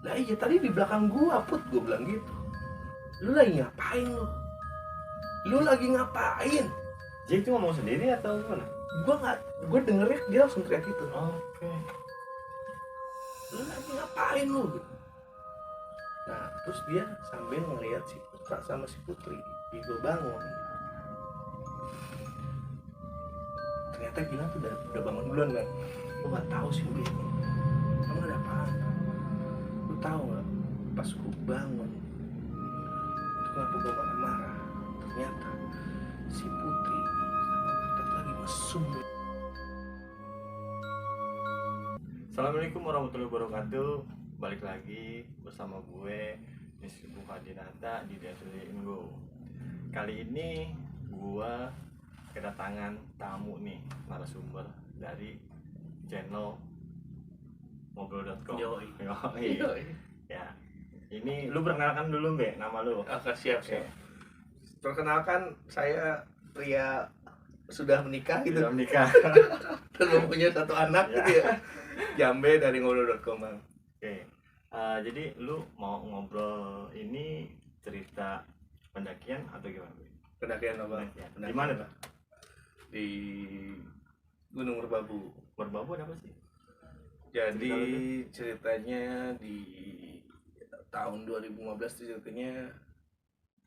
Lah iya tadi di belakang gua Put, gua bilang gitu. Lu lagi ngapain lu? Lu lagi ngapain? Dia itu ngomong sendiri atau gimana? Gua dengernya dia langsung teriak gitu. Oke. Lu lagi ngapain lu? Gitu. Nah terus dia sambil ngeliat si Putra sama si Putri. Gua bangun. Ternyata Gilang tuh udah bangun duluan kan. Gua nggak tahu sih Bi. Emang ada apaan? Lu tahu nggak? Pas gua bangun, itu kenapa gua marah-marah? Ternyata si Putri sama Butet lagi mesum. Assalamualaikum warahmatullahi wabarakatuh. Balik lagi bersama gue Miss Bukadinata di Desri Ingo. Kali ini gue kedatangan tamu nih, narasumber dari channel ngobrol.com. Yoi. Ya. Ini lu perkenalkan dulu, Be, nama lu. Oke, siap. Perkenalkan, saya pria sudah menikah gitu. Sudah menikah. Dan mempunyai satu anak gitu ya. Jambe dari ngobrol.com, Bang. Oke. Jadi lu mau ngobrol ini cerita pendakian atau gimana, Be? Pendakian apa? Di mana, Pak? Di Gunung Merbabu. Merbabu apa sih? Jadi ceritanya di tahun 2015 itu ceritanya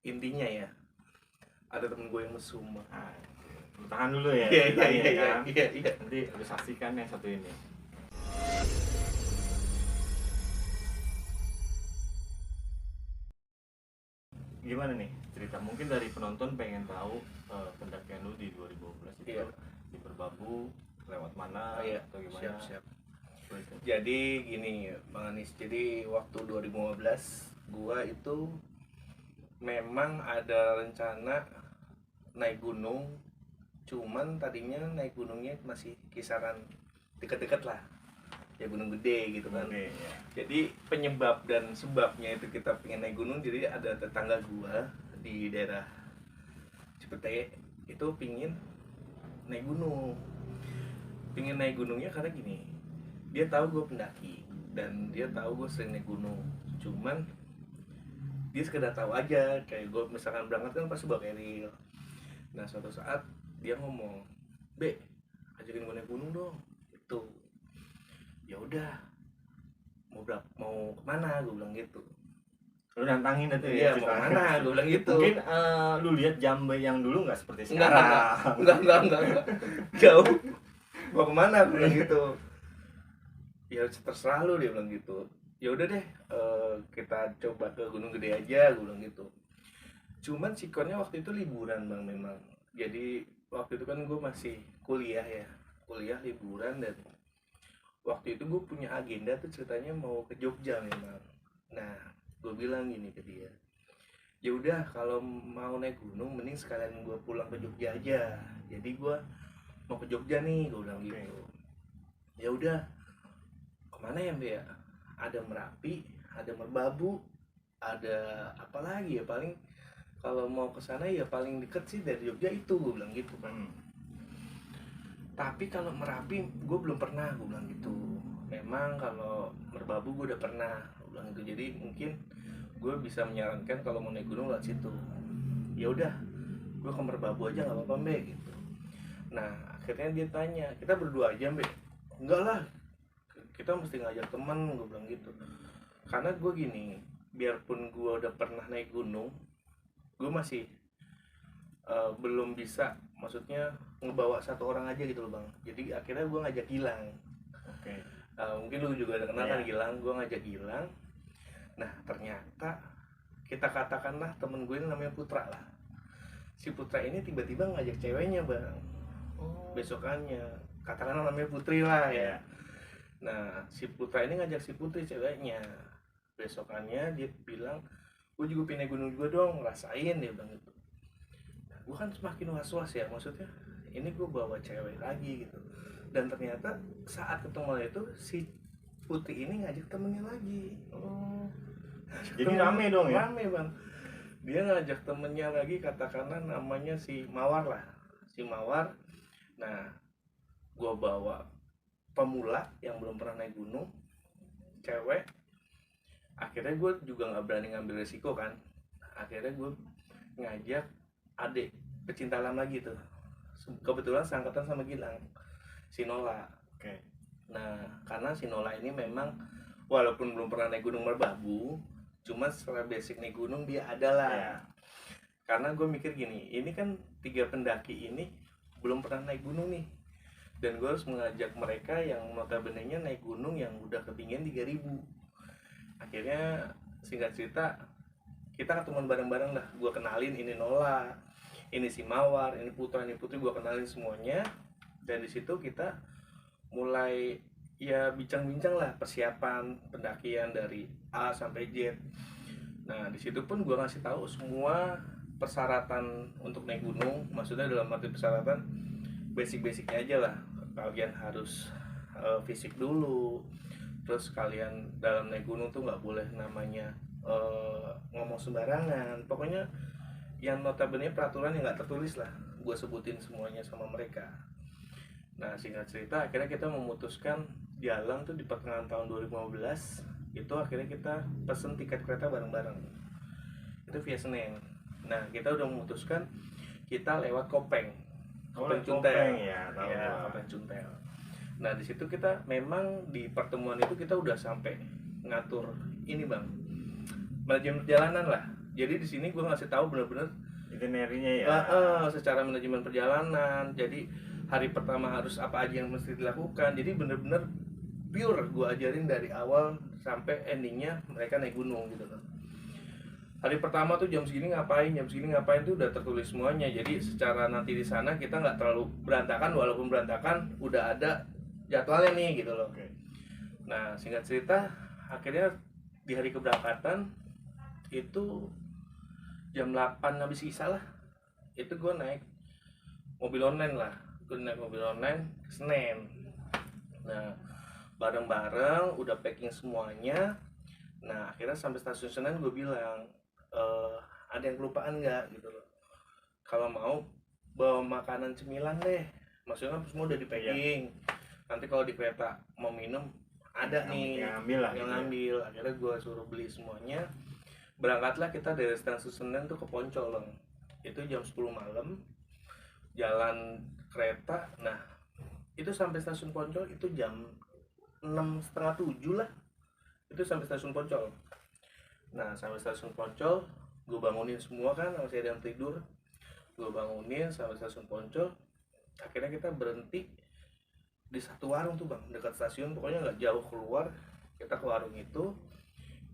intinya ya ada temen gue yang mesum. Lu tahan dulu ya. Iya. Nanti lu saksikan yang satu ini. Gimana nih cerita? Mungkin dari penonton pengen tahu pendakian lu di 2012 itu di Merbabu lewat mana atau gimana? Siap. Jadi gini Bang Anis, jadi waktu 2015 gua itu memang ada rencana naik gunung, cuman tadinya naik gunungnya masih kisaran deket-deket lah ya, gunung gede gitu kan. Oke, ya. Jadi penyebab dan sebabnya itu kita pengen naik gunung, jadi ada tetangga gua di daerah Cipete itu pingin naik gunung. Pingin naik gunungnya karena gini, dia tahu gue pendaki dan dia tahu gue sering naik gunung, cuman dia sekedar tahu aja, kayak gue misalkan berangkat kan pasti bawa keril. Nah suatu saat dia ngomong, "Be, ajakin gue naik gunung dong." Itu ya udah, mau kemana, gue bilang gitu. Lu nantangin itu Iya, ya. mau kemana, gue bilang gitu. Mungkin lu lihat Jambe yang dulu nggak seperti sekarang. Enggak. Jauh. Mau kemana, gue bilang gitu. Ya terserah lu, dia bilang gitu. Ya udah deh, kita coba ke Gunung Gede aja, gue bilang gitu. Cuman sikonnya waktu itu liburan Bang, memang. Jadi waktu itu kan gue masih kuliah liburan, dan waktu itu gue punya agenda tuh ceritanya mau ke Jogja memang. Nah gue bilang gini ke dia, ya udah kalau mau naik gunung mending sekalian gue pulang ke Jogja aja. Jadi gue mau ke Jogja nih, gue bilang gitu. Ya udah, kemana ya Mbak ya? Ada Merapi, ada Merbabu, ada apa lagi ya, paling kalau mau ke sana ya paling deket sih dari Jogja itu, gue bilang gitu kan. Tapi kalau Merapi gue belum pernah, gue bilang gitu. Memang kalau Merbabu gue udah pernah, gue bilang gitu. Jadi mungkin gue bisa menyarankan kalau mau naik gunung lewat situ. Ya udah, gue ke Merbabu aja nggak apa-apa Mbak gitu. Nah akhirnya dia tanya, kita berdua aja Mbak? Enggak lah, kita mesti ngajak teman, gue bilang gitu. Karena gue gini, biarpun gue udah pernah naik gunung, gue masih belum bisa, maksudnya ngebawa satu orang aja gitu loh Bang. Jadi akhirnya gue ngajak Gilang. Oke. Mungkin lu juga ada kenal kan Gilang, gue ngajak Gilang. Nah ternyata kita katakanlah temen gue ini namanya Putra lah. Si Putra ini tiba-tiba ngajak ceweknya Bang. Besokannya, katakanlah namanya Putri lah ya. Nah si Putra ini ngajak si Putri ceweknya. Besokannya dia bilang, gue juga pindah gunung juga dong, rasain, dia bilang gitu. Nah, gue kan semakin was-was ya, maksudnya ini gue bawa cewek lagi gitu. Dan ternyata saat ketemu itu si Putri ini ngajak temennya lagi. Jadi rame dong ya? Rame Bang. Dia ngajak temennya lagi, katakanlah namanya si Mawar lah. Si Mawar. Nah gue bawa pemula yang belum pernah naik gunung, cewek. Akhirnya gue juga nggak berani ngambil resiko kan. Akhirnya gue ngajak adik pecinta alam lagi tuh, kebetulan seangkatan sama Gilang, si Nola. Nah karena si Nola ini memang walaupun belum pernah naik Gunung Merbabu, cuma secara basic naik gunung dia ada lah. Karena gue mikir gini, ini kan 3 pendaki ini belum pernah naik gunung nih, dan gue harus mengajak mereka yang notabene-nya naik gunung yang udah ketinggian 3000. Akhirnya singkat cerita kita ketemuan bareng-bareng lah, gue kenalin ini Nola, ini si Mawar, ini Putra, ini Putri, gue kenalin semuanya. Dan di situ kita mulai ya bincang-bincang lah persiapan pendakian dari A sampai Z. Nah di situ pun gue ngasih tahu semua persyaratan untuk naik gunung, maksudnya dalam arti persyaratan basic-basicnya aja lah. Kalian harus fisik dulu, terus kalian dalam naik gunung tuh nggak boleh namanya ngomong sembarangan, pokoknya yang notabene peraturan yang nggak tertulis lah, gue sebutin semuanya sama mereka. Nah singkat cerita akhirnya kita memutuskan jalan tuh di pertengahan tahun 2015 itu. Akhirnya kita pesen tiket kereta bareng-bareng itu via Senin. Nah kita udah memutuskan kita lewat Kopeng, Kopeng Cuntel ya, Kopeng Cuntel. Nah di situ kita memang di pertemuan itu kita udah sampai ngatur ini bang, manajemen perjalanan lah. Jadi di sini gue ngasih tahu bener-bener itinerary-nya ya. Secara manajemen perjalanan. Jadi hari pertama harus apa aja yang mesti dilakukan. Jadi bener-bener pure gue ajarin dari awal sampai endingnya mereka naik gunung gitu loh. Hari pertama tuh jam segini ngapain tuh udah tertulis semuanya. Jadi secara nanti di sana kita nggak terlalu berantakan, walaupun berantakan udah ada jadwalnya nih gitu loh. Nah singkat cerita akhirnya di hari keberangkatan itu jam 8 habis isya lah, itu gue naik mobil online lah, ke Senen. Nah bareng-bareng udah packing semuanya. Nah akhirnya sampai stasiun Senen gue bilang ada yang kelupaan nggak gitu loh, kalau mau bawa makanan cemilan deh, maksudnya semua udah di packing. Nanti kalau di kereta mau minum ada nih yang ngambil. Akhirnya gue suruh beli semuanya. Berangkatlah kita dari stasiun Senen tuh ke Poncol, itu jam 10 malam jalan kereta. Nah itu sampai stasiun Poncol itu jam 6:30-7 lah, itu sampai stasiun Poncol. Nah sampai stasiun Poncol gue bangunin semua kan, masih ada yang tidur, gue bangunin sampai stasiun Poncol. Akhirnya kita berhenti di satu warung tuh bang, dekat stasiun, pokoknya nggak jauh keluar. Kita ke warung itu,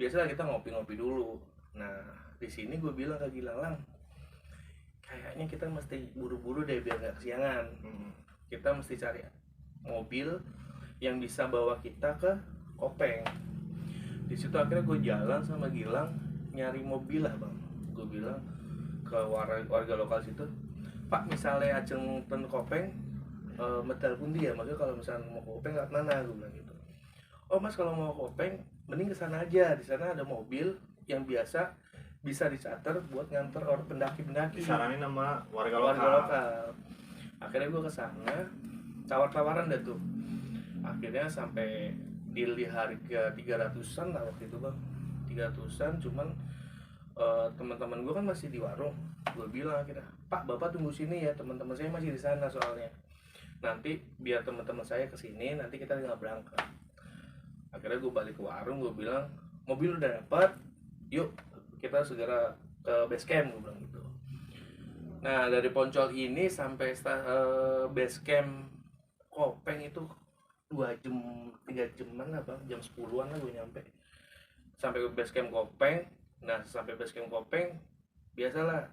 biasalah kita ngopi-ngopi dulu. Nah di sini gue bilang ke Gilang, Lang, kayaknya kita mesti buru-buru deh biar nggak kesiangan. Kita mesti cari mobil yang bisa bawa kita ke Kopeng. Di situ akhirnya gue jalan sama Gilang nyari mobil lah bang. Gue bilang ke warga lokal situ, Pak misalnya ajeng ten Kopeng medal pundi ya, maksudnya kalau misalnya mau ke Kopeng nggak mana, gue bilang gitu. Oh mas kalau mau ke Kopeng mending kesana aja, di sana ada mobil yang biasa bisa dicater buat nganter orang pendaki-pendaki. Disaranin sama warga lokal. Akhirnya gue kesana, tawar-tawaran dah tuh. Akhirnya sampai deal di harga 300-an lah waktu itu bang, 300-an. Cuman teman-teman gue kan masih di warung. Gue bilang akhirnya, Pak bapak tunggu sini ya, teman-teman saya masih di sana soalnya. Nanti biar teman-teman saya kesini, nanti kita tinggal berangkat. Akhirnya gue balik ke warung, gue bilang mobil udah dapat, yuk kita segera ke base camp, gue bilang gitu. Nah dari Poncol ini sampai base camp Kopeng itu 2 jam 3 jaman lah bang, jam 10-an lah gue nyampe sampai ke base camp Kopeng. Nah sampai base camp Kopeng biasalah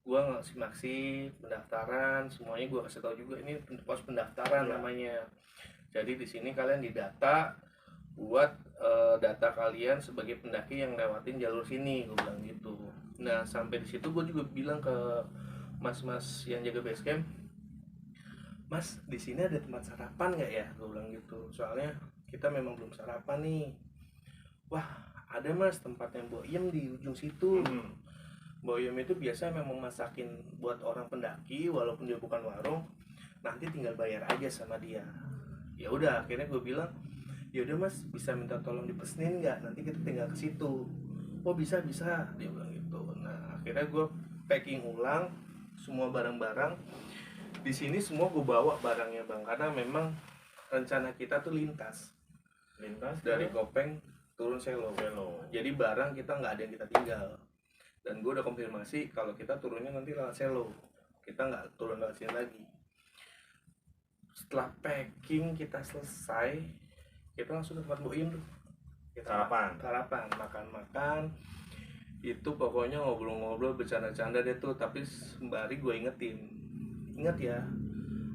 gue ngaksi pendaftaran semuanya, gue kasih tahu juga ini pos pendaftaran namanya. Jadi di sini kalian didata buat data kalian sebagai pendaki yang lewatin jalur sini, gue bilang gitu. Nah sampai di situ gue juga bilang ke mas-mas yang jaga base camp, Mas di sini ada tempat sarapan nggak ya, gue bilang gitu. Soalnya kita memang belum sarapan nih. Wah ada mas, tempat yang Boyem di ujung situ. Boyem itu biasa memang masakin buat orang pendaki, walaupun dia bukan warung, nanti tinggal bayar aja sama dia. Ya udah akhirnya gue bilang ya udah mas, bisa minta tolong dipesenin nggak, nanti kita tinggal ke situ. Oh bisa dia bilang gitu. Nah akhirnya gue packing ulang semua barang-barang di sini, semua gue bawa barangnya bang, karena memang rencana kita tuh lintas dari Kopeng turun Selo. Jadi barang kita nggak ada yang kita tinggal, dan gue udah konfirmasi kalau kita turunnya nanti lewat Selo, kita nggak turun lewat sini lagi. Setelah packing kita selesai, kita langsung ke tempat Boim tuh, kita sarapan, makan itu, pokoknya ngobrol-ngobrol, bercanda-canda deh tuh. Tapi sembari gue ingat ya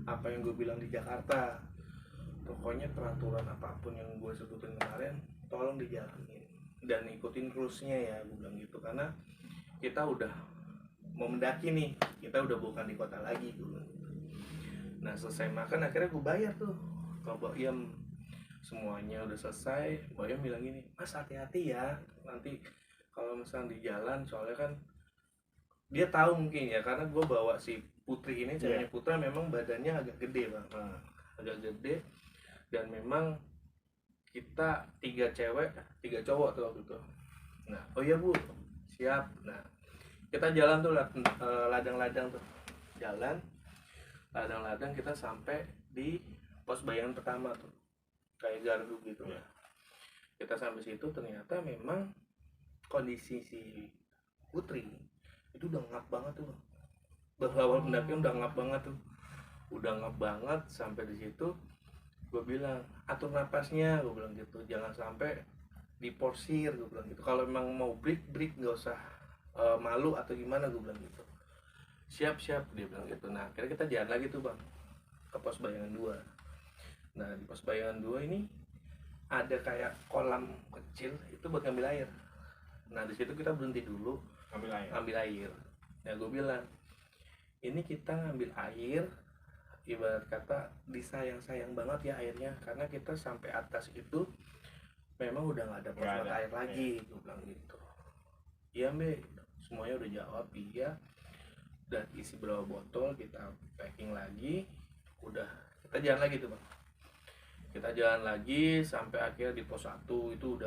apa yang gue bilang di Jakarta, pokoknya peraturan apapun yang gue sebutin kemarin tolong dijalanin dan ikutin rulesnya ya, gue bilang gitu. Karena kita udah mau mendaki nih, kita udah bukan di kota lagi, gue bilang gitu. Nah selesai makan akhirnya gue bayar tuh ke Boim, semuanya udah selesai. Boim bilang gini, mas hati-hati ya nanti kalau misalnya di jalan, soalnya kan dia tahu mungkin ya, karena gue bawa si Putri ini, ceweknya Putra memang badannya agak gede bang, agak gede, dan memang kita 3 cewek 3 cowok tuh waktu itu. Nah oh iya bu, siap. Nah kita jalan tuh ladang-ladang tuh, jalan ladang-ladang, kita sampai di pos bayangan pertama tuh, kayak gardu gitu ya. Kita sampai situ, ternyata memang kondisi si Putri itu udah ngap banget tuh, baru awal pendakian udah ngap banget sampai di situ. Gue bilang atur napasnya, gue bilang gitu, jangan sampai diporsir, gue bilang gitu. Kalau memang mau break nggak usah malu atau gimana, gue bilang gitu. Siap dia bilang gitu. Nah akhirnya kita jalan lagi tuh bang ke pos bayangan 2. Nah di pos bayangan 2 ini ada kayak kolam kecil itu buat ngambil air. Nah di situ kita berhenti dulu ngambil air. Nah gue bilang ini kita ngambil air ibarat kata disayang-sayang banget ya airnya, karena kita sampai atas itu memang udah nggak ada pos mata air lagi. Gue bilang gitu. Iya Mbe, semuanya udah jawab iya. Dan isi berapa botol kita packing lagi, udah kita jalan lagi tuh bang. Kita jalan lagi sampai akhirnya di pos 1 itu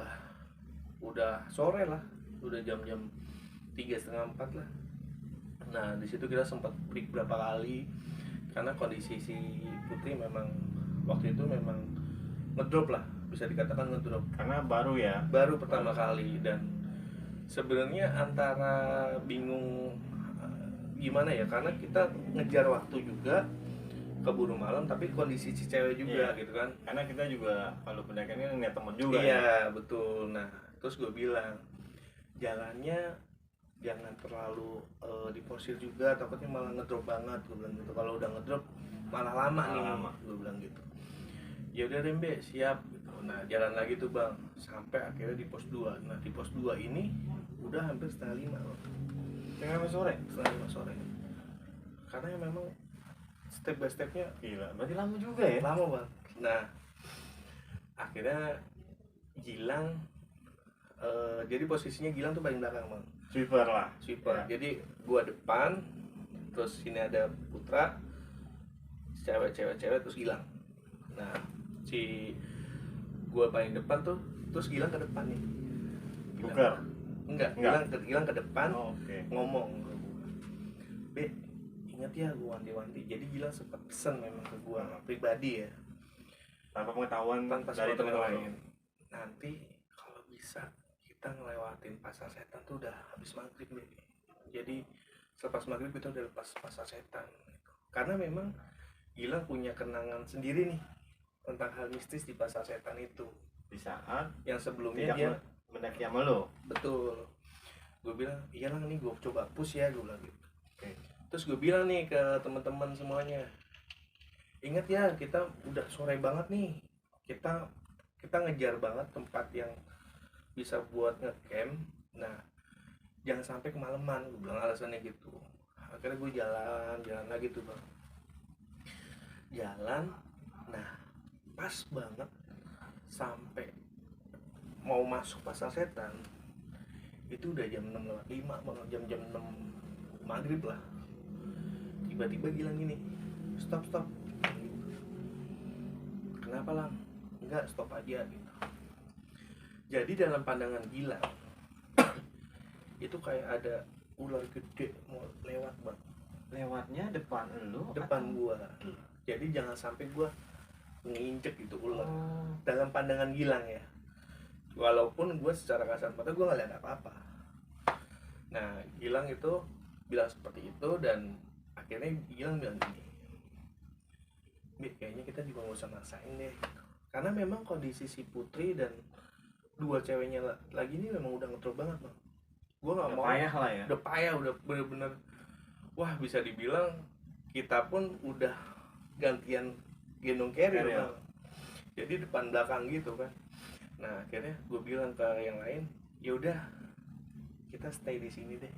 udah sore lah, udah jam-jam 3:30-4 lah. Nah di situ kita sempat break berapa kali karena kondisi si Putri memang waktu itu memang ngedrop lah, bisa dikatakan ngedrop karena baru pertama kali. Dan sebenarnya antara bingung gimana ya, karena kita ngejar waktu juga, keburu malam, tapi kondisi si cewek juga gitu kan, karena kita juga kalau pendakian kan ngeliat temen juga betul. Nah terus gue bilang jalannya jangan terlalu diporsir juga, takutnya malah ngedrop banget, gue bilang gitu. Kalau udah ngedrop malah lama nih, gue bilang gitu. Ya udah Rembe, siap gitu. Nah jalan lagi tuh bang sampai akhirnya di pos 2. Nah di pos 2 ini udah hampir setengah 5 bang. Setengah 5 sore. Karena memang step by stepnya gila, berarti lama juga ya? Lama bang. Nah akhirnya Gilang jadi posisinya Gilang tuh paling belakang bang, sweeper ya. Jadi gua depan, terus sini ada Putra, cewek terus Gilang. Nah si gua paling depan tuh, terus Gilang ke depan nih. Enggak. Gilang ke depan. Ngomong ke gua, Be, ingat ya gua wanti-wanti. Jadi Gilang sempat pesan memang ke gua pribadi ya, tanpa pengetahuan dari teman lain. Nanti kalau bisa kita ngelewatin pasar setan tuh udah habis maghrib nih. Jadi selepas maghrib kita udah lepas pasar setan gitu. Karena memang Gilang punya kenangan sendiri nih tentang hal mistis di pasar setan itu, di saat yang sebelumnya dia mendaki sama lo. Betul. Gue bilang iyalah nih, gue coba push ya, gue bilang gitu. Terus gue bilang nih ke teman-teman semuanya, ingat ya kita udah sore banget nih, kita ngejar banget tempat yang bisa buat ngecamp. Nah jangan sampai kemalaman, gue bilang alasannya gitu. Akhirnya gue jalan lagi tuh bang, jalan. Nah pas banget sampai mau masuk pasar setan itu udah jam 6:05 bang, jam 6 maghrib lah. Tiba-tiba Gilang gini, stop. Kenapa Lang? enggak, stop aja gitu. Jadi dalam pandangan Gilang itu kayak ada ular gede mau lewat bang. Lewatnya depan lu? Depan gua. Jadi jangan sampai gua nginjek gitu ular. Dalam pandangan Gilang ya. Walaupun gua secara kasat mata gua nggak lihat apa-apa. Nah Gilang itu bilang seperti itu, dan akhirnya Gilang bilang gini, kayaknya kita juga nggak usah maksain deh gitu. Karena memang kondisi si Putri dan dua ceweknya lagi ini memang udah ngetrol banget bang. Gue nggak mau, payah lah ya, udah payah, udah bener-bener wah bisa dibilang kita pun udah gantian gendong carrier bang. Jadi depan belakang gitu kan. Nah akhirnya gue bilang ke yang lain, ya udah kita stay di sini deh,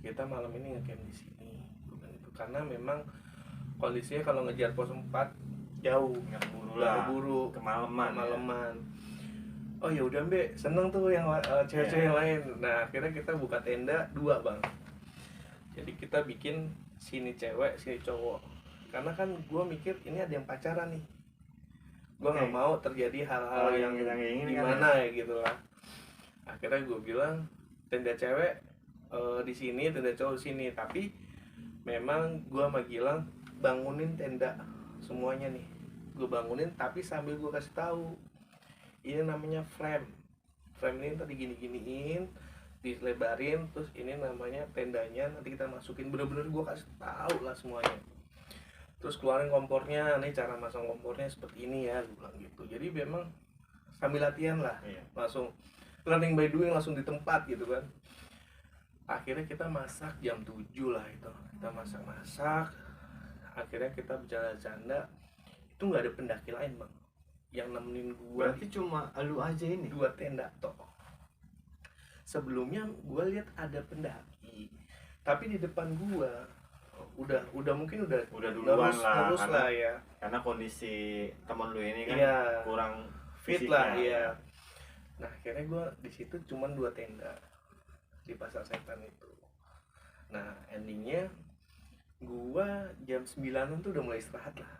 kita malam ini ngecamp di sini, karena memang kondisinya kalau ngejar pos 4 jauh, ngeburu kemalaman. Oh ya udah Mbak, seneng tuh yang cewek-cewek yang lain. Nah akhirnya kita buka tenda 2 bang. Jadi kita bikin sini cewek, sini cowok. Karena kan gue mikir ini ada yang pacaran nih. Gue nggak mau terjadi hal-hal yang gimana ya gitu lah. Akhirnya gue bilang tenda cewek di sini, tenda cowok di sini. Tapi memang gue sama Gilang bangunin tenda semuanya nih. Gue bangunin tapi sambil gue kasih tahu ini namanya frame ini tadi gini-giniin, dilebarin, terus ini namanya tendanya, nanti kita masukin, bener-bener gue kasih tahu lah semuanya. Terus keluarin kompornya, nih cara masang kompornya seperti ini ya, gue bilang gitu. Jadi memang sambil latihan lah, langsung learning by doing, langsung di tempat gitu kan. Akhirnya kita masak jam 7 lah itu, kita masak, akhirnya kita bercanda-canda, itu nggak ada pendaki lain bang yang nemenin gua. Berarti cuma lu aja ini? 2 tenda toh. Sebelumnya gua lihat ada pendaki, tapi di depan gua udah mungkin udah duluan lah ya. Karena kondisi teman lu ini kan kurang fit lah ya. Nah akhirnya gua di situ cuma 2 tenda di Pasar Setan itu. Nah endingnya gua jam 9 tuh udah mulai istirahat lah.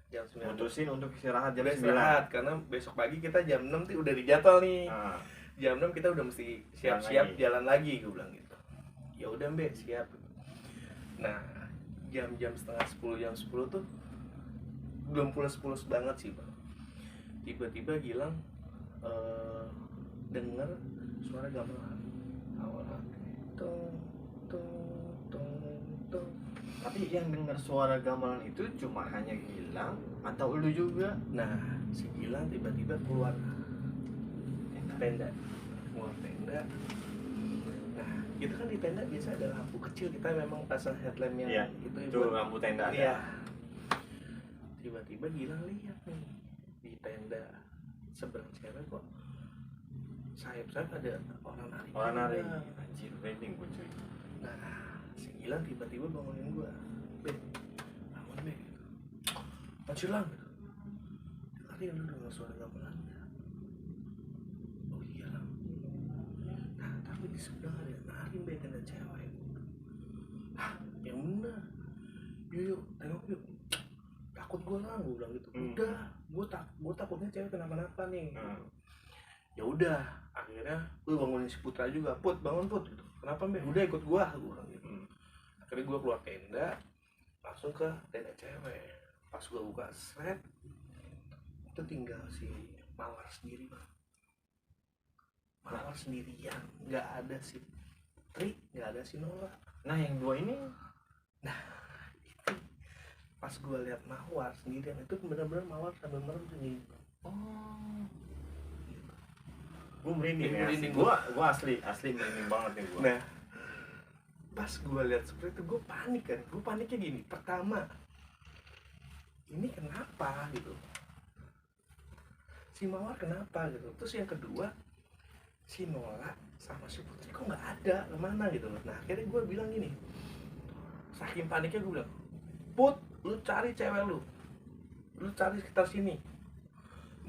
Jam 9 mutusin untuk istirahat jam 9 karena besok pagi kita jam 6 tuh udah dijadwal nih. Jam 6 kita udah mesti siap-siap jalan lagi, gue bilang gitu. Ya udah Mbak, siap. Nah, jam setengah 10, jam 10 tuh belum pulas-pulas banget sih, Bang. Tiba-tiba Gilang dengar suara gamelan. Awalnya tung tung tung tung. Tapi yang dengar suara gamelan itu cuma hanya Gilang atau lu juga? Nah, si Gilang tiba-tiba keluar tenda. Nah, kita kan di tenda biasa ada lampu kecil, kita memang pasang headlampnya itu lampu tenda ada. Tiba-tiba Gilang lihat nih di tenda seberang cewek kok sayap-sayap ada orang nari. Anjir, branding gue cuy. Nah, si Gilang tiba-tiba bangunin gua, bangun Be, Panci Lang, tadi lu dengar suara gamelan? Oh iya Lang. Nah tapi di sebelah ada nari Be, tenda cewek. Yang bener. Yuk tengok yuk. Takut gua Lang, gua bilang gitu. Udah, gua takutnya cewek kenapa-napa nih. Ya udah, akhirnya gua bangunin si Putra juga. Put, bangun Put gitu. Kenapa Be? Udah ikut gua bilang gitu. Akhirnya gue keluar tenda, langsung ke tenda cewek. Pas gue buka sret, itu tinggal si Mawar sendiri bang. Mawar sendirian, nggak ada si Putri, nggak ada si Nola. Nah yang 2 ini, nah itu pas gue lihat Mawar sendirian itu benar-benar Mawar sambil merem sendiri. Oh, gue merinding. Gue asli merinding banget nih gue. Nah pas gue lihat seperti itu gue panik kan. Gue paniknya gini, pertama ini kenapa gitu, si Mawar kenapa gitu. Terus yang kedua si Nola sama si Putri kok nggak ada, kemana gitu. Nah akhirnya gue bilang gini, saking paniknya gue bilang, Put, lu cari cewek lu cari sekitar sini.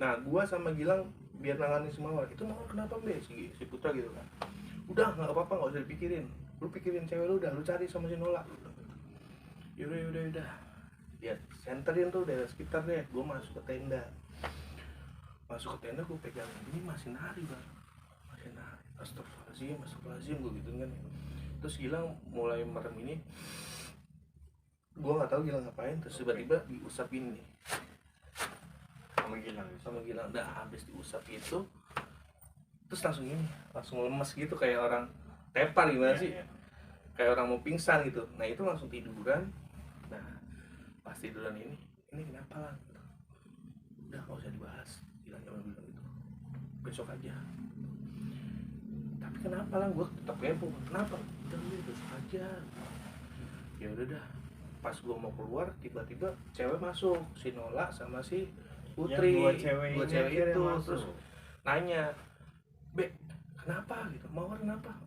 Nah gue sama Gilang biar nanganin si Mawar. Itu Mawar kenapa Be? Si Putra gitu kan. Udah nggak apa-apa, nggak usah dipikirin, lu pikirin cewek lu, udah lu cari sama si Nola. Yaudah ya senterin tuh daerah sekitar deh. Gue masuk ke tenda, Masuk ke tenda gue pegang ini masih nari bang, masih nari. Astagfirullahaladzim gue gitu kan. Terus Gilang mulai merem ini, gue nggak tahu Gilang ngapain, terus tiba-tiba diusapin nih sama Gilang. Nah habis diusap itu terus langsung ini, langsung lemes gitu kayak orang tepar gimana sih, kayak orang mau pingsan gitu. Nah itu langsung tiduran. Nah pas tiduran ini kenapa lah, udah nggak usah dibahas, Gilang cuma bilang gitu, besok aja. Tapi kenapa lah, gue tetap kepo, kenapa, udah besok aja. Ya udah dah, pas gue mau keluar tiba-tiba cewek masuk, si Nola sama si Putri, dua cewek itu terus nanya, Be, kenapa gitu, Mawar kenapa?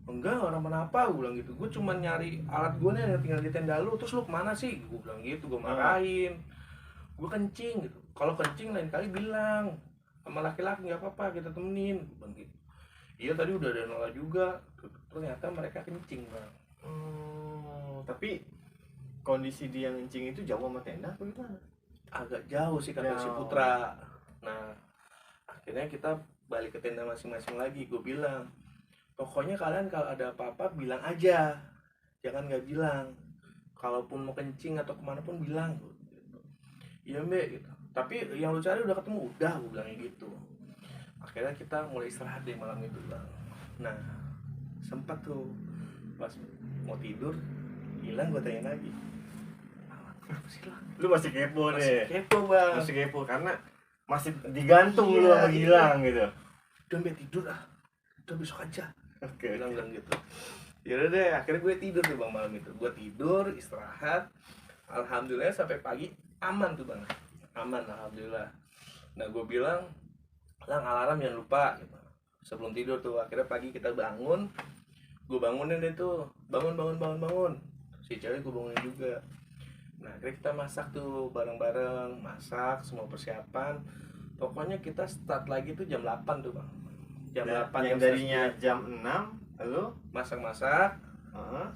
Enggak, orang kenapa, gue bilang gitu, gue cuma nyari alat gue nih yang tinggal di tenda lu, terus lu kemana sih, gue bilang gitu, gue marahin. Gue kencing gitu, kalau kencing lain kali bilang sama laki-laki nggak apa-apa, kita temenin, gue bilang gitu. Iya tadi udah ada Nola juga, ternyata mereka kencing bang. Tapi kondisi dia kencing itu jauh sama tenda apa gimana? Agak jauh sih kata si Putra. Nah akhirnya kita balik ke tenda masing-masing lagi. Gue bilang, pokoknya kalian kalau ada apa-apa bilang aja, jangan nggak bilang. Kalaupun mau kencing atau kemana pun bilang. Iya mbak gitu. Tapi yang lu cari udah ketemu, udah, gue bilangnya gitu. Akhirnya kita mulai istirahat deh malam itu bang. Nah sempat tuh pas mau tidur, Gilang gue tanya lagi, kenapa sih Lang? Lu masih kepo nih? Masih kepo bang. Masih kepo karena masih digantung lu sama Gilang gitu. Udah mbak tidur udah besok aja. Oke. Bilang gitu. Ya udah deh, akhirnya gue tidur tuh bang malam itu. Gue tidur, istirahat. Alhamdulillah sampai pagi aman tuh bang. Aman alhamdulillah. Nah gue bilang, Lang alarm jangan lupa gitu. Sebelum tidur tuh, akhirnya pagi kita bangun. Gue bangunin deh tuh, bangun. Si cewek gue bangunin juga. Nah akhirnya kita masak tuh bareng-bareng, masak semua persiapan. Pokoknya kita start lagi tuh jam 8 tuh bang. Jam 8 yang darinya jam 6 lalu masak-masak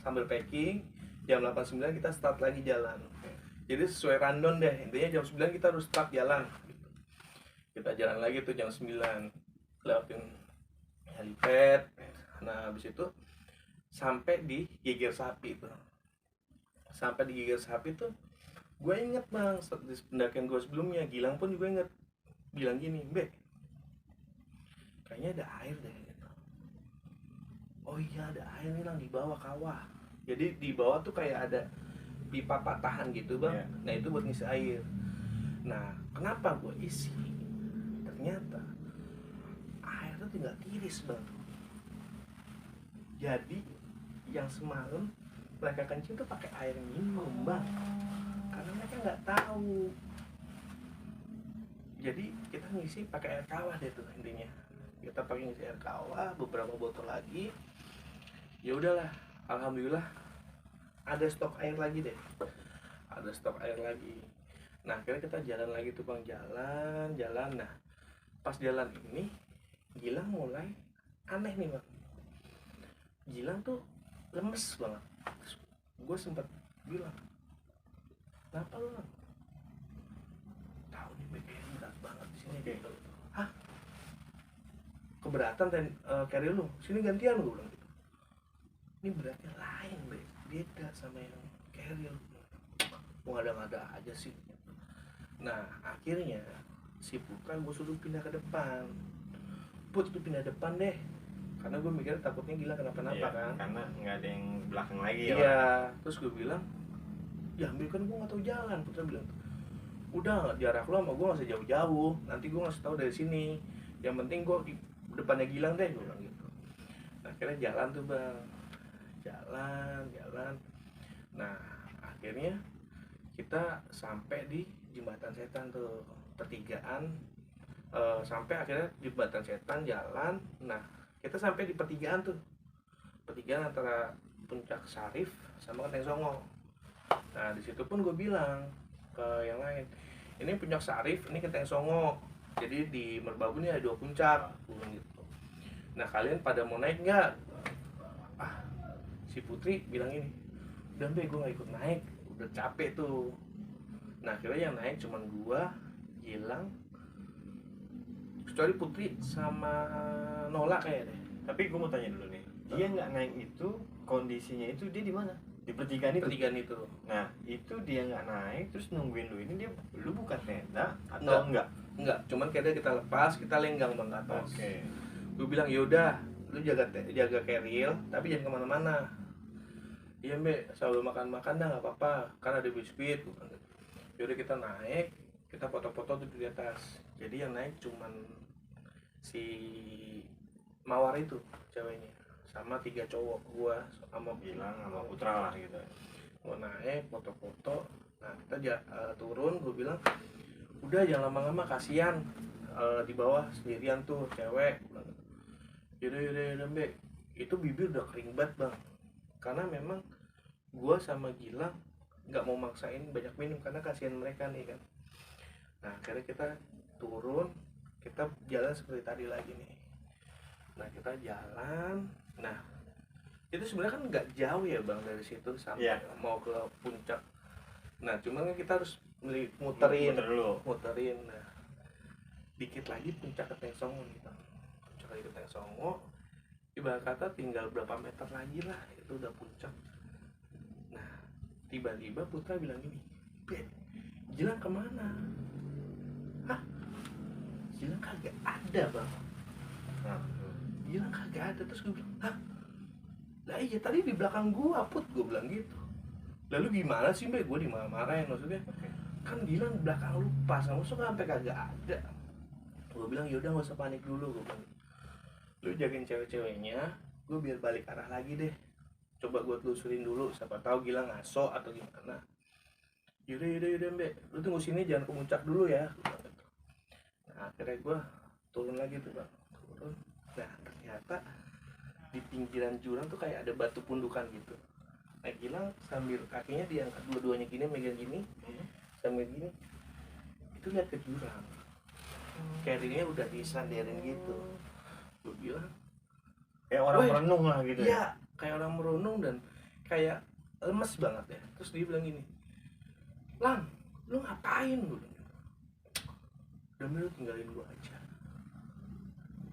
sambil packing. Jam 8-9 kita start lagi jalan. Jadi sesuai rundown deh, intinya jam 9 kita harus start jalan gitu. Kita jalan lagi tuh jam 9, lewatin helipad. Nah habis itu sampai di Geger Sapi tuh. Sampai di Geger Sapi tuh gue inget bang, di pendakian gue sebelumnya, Gilang pun juga inget, bilang gini, Mbak kayaknya ada air deh gitu. Oh iya ada air nih Lang, di bawah kawah. Jadi di bawah tuh kayak ada pipa patahan gitu bang. Nah itu buat ngisi air. Nah kenapa gue isi, ternyata air tuh tinggal tiris bang. Jadi yang semalam mereka kencing tuh pakai air minum bang, karena mereka nggak tahu. Jadi kita ngisi pakai air kawah deh tuh intinya. Kita pakai ngisi air kawah, beberapa botol lagi. Ya udahlah, alhamdulillah ada stok air lagi deh. Ada stok air lagi. Nah akhirnya kita jalan lagi tuh bang, jalan. Nah pas jalan ini Gilang mulai aneh nih bang. Gilang tuh lemes banget. Gue sempat bilang, kenapa lu Lang? Tahu nih BKM berat banget di sini gitu. Hah? Keberatan carry lu? Sini gantian gue bilang gitu. Ini beratnya lain beda sama yang carry lu. Mau ngada-ngada aja sih. Nah akhirnya si Putra gue suruh pindah ke depan. Put tuh pindah depan deh, karena gue mikir takutnya Gila kenapa-napa kan, karena nggak ada yang belakang lagi ya. Iya, terus gue bilang, ya ambil kan gue nggak tahu jalan. Putra bilang, udah jarak lo sama gue nggak usah jauh-jauh, nanti gue ngasih tahu dari sini. Yang penting gue di depannya Gilang deh, gue bilang gitu. Nah, akhirnya jalan tuh bang, jalan. Nah akhirnya kita sampai di jembatan setan tuh, pertigaan. Sampai akhirnya jembatan setan jalan. Nah kita sampai di pertigaan tuh, pertigaan antara Puncak Sarif sama Kenteng Songo. Nah di situ pun gue bilang ke yang lain, ini Puncak Sarif, ini Kenteng Songo, jadi di Merbabu ini ada 2 puncak gitu. Nah kalian pada mau naik nggak? Si Putri bilang ini, udah gue nggak ikut naik, udah capek tuh. Nah akhirnya yang naik cuman gue, Gilang, kecuali Putri sama Nola kayak deh. Tapi gue mau tanya dulu nih, dia nggak naik itu kondisinya itu dia di mana? Di pertigaan itu. Pertigaan itu. Nah itu dia nggak naik terus nungguin lu ini, dia lu buka tenda atau enggak? Enggak, cuman kayaknya kita lepas, kita lenggang bang ke atas. Oke. Gue bilang yaudah, lu jaga keril, tapi jangan kemana-mana. Iya mbak, selalu makan dah nggak apa-apa, kan ada biskuit. Yaudah kita naik, kita foto-foto tuh di atas. Jadi yang naik cuman si Mawar itu ceweknya, sama 3 cowok, gua sama Gilang sama Putra lah gitu. Gua naik foto-foto. Nah kita turun, gua bilang udah jangan lama-lama, kasihan di bawah sendirian tuh cewek. Yaudah mbak, itu bibir udah kering banget bang, karena memang gua sama Gilang nggak mau maksain banyak minum karena kasihan mereka nih kan. Nah akhirnya kita turun, kita jalan seperti tadi lagi nih. Nah kita jalan, nah itu sebenarnya kan nggak jauh ya bang dari situ sampai mau ke puncak. Nah cuman kan kita harus muterin. Nah dikit lagi puncak Keteng Songo nih bang. Puncak lagi Keteng Songo, ibarat kata tinggal berapa meter lagi lah itu udah puncak. Nah tiba-tiba Putra bilang gini, "Bet, Gilang kemana?" Hah? Gilang kagak ada bang. Gilang kagak ada. Terus gue bilang, hah? Lah iya tadi di belakang gua Put, gue bilang gitu. Lalu gimana sih mbak, gue dimarah-marahin maksudnya. Kan Gilang di belakang lu pas, maksudnya sampai kagak ada. Gue bilang yaudah gak usah panik dulu, gue bilang. Lu jagain cewek-ceweknya, gue biar balik arah lagi deh. Coba gue telusurin dulu, siapa tahu Gilang ngaso atau gimana. Yaudah mbak, lu tunggu sini jangan ke puncak dulu ya. Nah akhirnya gue turun lagi tuh bang, turun. Nah ternyata di pinggiran jurang tuh kayak ada batu pundukan gitu. Nah Gilang sambil kakinya diangkat dua-duanya gini, megang gini, sambil gini, itu lihat ke jurang. Carry-nya udah disandarin gitu. Gue bilang kayak orang merenung lah gitu. Iya, kayak orang merenung dan kayak lemes banget ya. Terus dia bilang gini, "Lang, lu ngapain?" Gue bilang, "Udah lu tinggalin gue aja."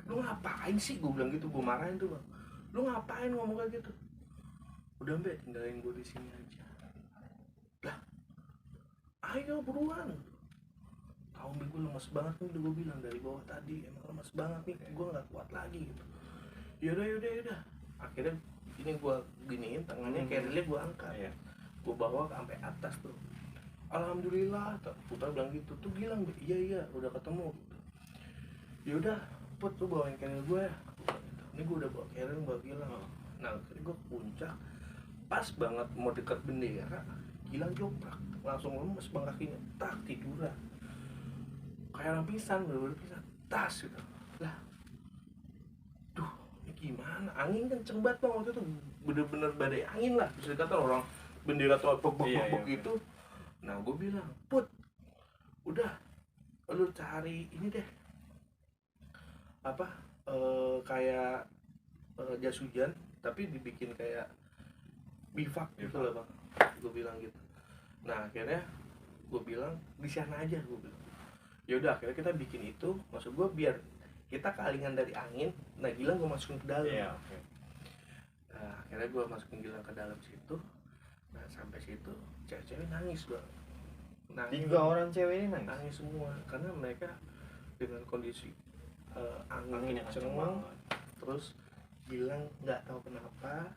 "Lu ngapain sih?" Gue bilang gitu, gue marahin tuh bang. "Lu ngapain ngomong kayak gitu?" "Udah mbak, tinggalin gue di sini aja." Lah, ayo buruan. Tahu mbak gue lemas banget nih, udah gue bilang dari bawah tadi emang lemas banget nih, gue nggak kuat lagi gitu. Yaudah. Akhirnya ini gue giniin tangannya, carry-nya gue angkat, gue bawa sampai atas tuh. Alhamdulillah, Putra bilang gitu. Tuh Gilang, iya udah ketemu gitu. Yaudah Put, lu bawain carrier gue ya. Ini gue udah bawa carrier, bawa Gilang. Nah akhirnya gue ke puncak, pas banget mau dekat bendera, Gilang joprak, langsung lemes bang kakinya, tak tiduran kayak orang pingsan, bener-bener pingsan, tas gitu. Lah, duh ini gimana, angin kenceng banget bang waktu itu, bener-bener badai angin lah bisa dikata, orang bendera tuh pok gitu. Nah gue bilang, Put, udah lu cari ini deh, apa kayak jas hujan tapi dibikin kayak bivak gitu lah bang, gue bilang gitu. Nah akhirnya gue bilang di sana aja, gue bilang. Yaudah akhirnya kita bikin itu, maksud gue biar kita kealingan dari angin. Nah Gilang gue masukin ke dalam. Nah akhirnya gue masukin Gilang ke dalam situ. Nah sampai situ cewek-cewek nangis bang. Nangis. 3 orang cewek ini nangis semua karena mereka dengan kondisi angin yang kenceng, terus Gilang nggak tahu kenapa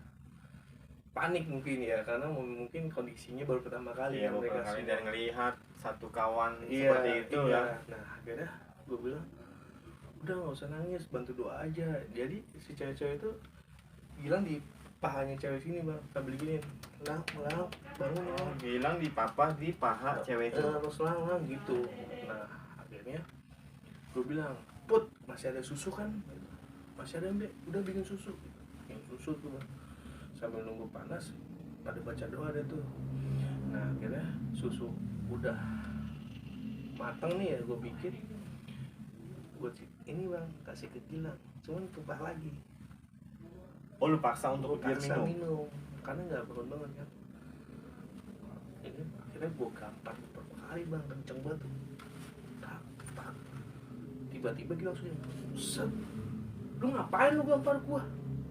panik mungkin ya, karena mungkin kondisinya baru pertama kali kan mereka kali dan ngelihat satu kawan seperti itu ya. Nah akhirnya gue bilang udah nggak usah nangis, bantu doa aja. Jadi si cewek-cewek itu Gilang di pahanya cewek sini bang, sambil gini, Lang bangun Lang. Gilang dipapah di paha cewek itu terus Lang gitu. Nah akhirnya gue bilang, Put masih ada susu kan? Masih ada mbak, udah bikin susu tuh bang. Sambil nunggu panas pada baca doa deh tuh. Nah akhirnya susu udah mateng nih ya, gue bikin, gue ini bang kasih ke Gilang, cuman tumpah lagi. Oh lu paksa untuk dia minum karena nggak bangun banget kan. Ini akhirnya gue gampar beberapa kali bang, kenceng banget tuh. Tak tiba-tiba Gilang langsung set, lu ngapain lu gampar gua,